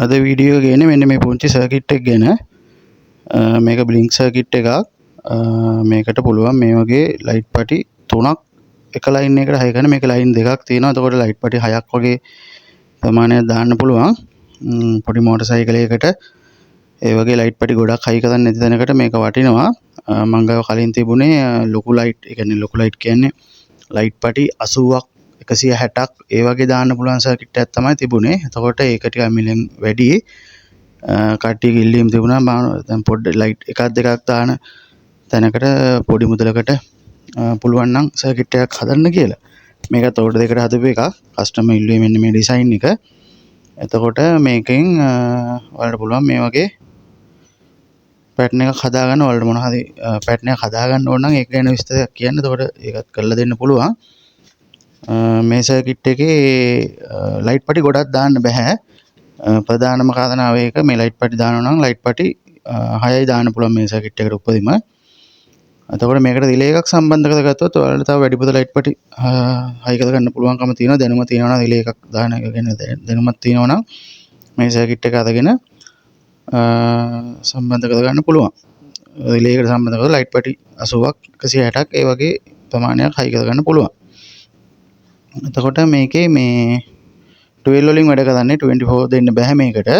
අද වීඩියෝ එක ගේන්නේ මෙන්න මේ පුංචි සර්කිට් එක ගැන. මේක බ්ලින්ක් සර්කිට් එකක්. මේකට පුළුවන් මේ වගේ ලයිට් පටි 3ක් එක ලයින් එකකට හයි කරන. මේක ලයින් දෙකක් තියෙනවා. එතකොට ලයිට් පටි 6ක් වගේ ප්‍රමාණයක් දාන්න පුළුවන්. පොඩි මෝටර් සයිකලයකට ඒ වගේ ලයිට් පටි ගොඩක් හයි කරන්න නැති තැනකට මේක වටිනවා. මම ගාව කලින් තිබුණේ ලොකු ලයිට්, ඒ කියන්නේ ලොකු ලයිට් කියන්නේ ලයිට් පටි 80ක් 160ක් ඒ වගේ දාන්න පුළුවන් සර්කිට් එකක් තමයි තිබුණේ. එතකොට ඒක ටිකක් මිලෙන් වැඩි. කට්ටියගේ ඉල්ලීම් තිබුණා මම දැන් පොඩ්ඩ ලයිට් එකක් දෙකක් දාන තැනකට පොඩි මුදලකට පුළුවන් නම් සර්කිට් එකක් හදන්න කියලා. මේකත් ඕඩර් දෙකට හදපු එකක්. කස්ටමර් ඉල්ලුවේ මෙන්න මේ ඩිසයින් එක. එතකොට මේකෙන් ඔයාලට පුළුවන් මේ වගේ පැටර්න් එකක් හදාගන්න. ඔයාලට මොන හරි පැටර්න් එකක් හදාගන්න ඕන නම් ඒක ගැන විස්තරයක් කියන්න. එතකොට ඒකත් කරලා දෙන්න පුළුවන්. මේ සර්කිට් එකේ ලයිට් පටි ගොඩක් දාන්න බෑ. ප්‍රධානම කාරණාව ඒක මේ ලයිට් පටි දානවා නම් ලයිට් පටි 6යි දාන්න පුළුවන් මේ සර්කිට් එකට උපරිම. එතකොට මේකට රිලේ එකක් සම්බන්ධ කරගත්තොත් ඔයාලට තව වැඩිපුර ලයිට් පටි හයි කරගන්න පුළුවන්කම තියෙනවා. දැනුම තියෙනවා නම් රිලේ එකක් දාන එක ගැන දැනුමක් තියෙනවා නම් මේ සර්කිට් එක අරගෙන සම්බන්ධ කරගන්න පුළුවන්. රිලේ එකට සම්බන්ධ කරලා ලයිට් පටි 80ක් 160ක් ඒ වගේ ප්‍රමාණයක් හයි කරගන්න පුළුවන්. එතකොට මේකේ මේ 12 වලින් වැඩ කරන්නේ 24 දෙන්න බෑ මේකට.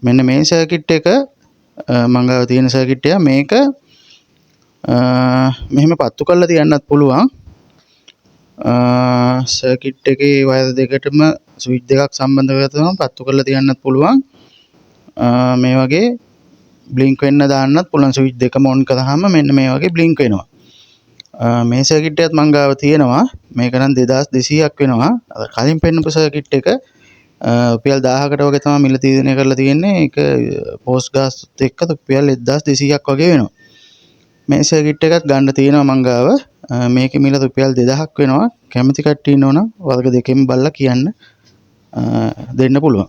මෙන්න මේ සර්කිට් එක මම ගාව තියෙන සර්කිට් එක. මේක මෙහෙම පත්තු කරලා තියන්නත් පුළුවන්. සර්කිට් එකේ වයර් දෙකටම ස්විච් දෙකක් සම්බන්ධ කරලා පත්තු කරලා තියන්නත් පුළුවන්. මේ වගේ බ්ලින්ක් වෙන්න දාන්නත් පුළුවන්. ස්විච් දෙකම ඔන් කරාම මෙන්න මේ වගේ බ්ලින්ක් වෙනවා. මේ සර්කිට් එකත් මං ගාව තියෙනවා. මේක නම් 2200ක් වෙනවා. අර කලින් පෙන්නපු සර්කිට් එක රුපියල් 1000කට වගේ තමයි මිල තීරණය කරලා තියෙන්නේ. ඒක පෝස්ට් ගාස්තුත් එක්ක රුපියල් 1200ක් වගේ වෙනවා. මේ සර්කිට් එකත් ගන්න තියෙනවා මං ගාව. මේකේ මිල රුපියල් 2000ක් වෙනවා. කැමති කට්ටිය ඉන්නවනම් වර්ග දෙකෙන් බලලා කියන්න දෙන්න පුළුවන්.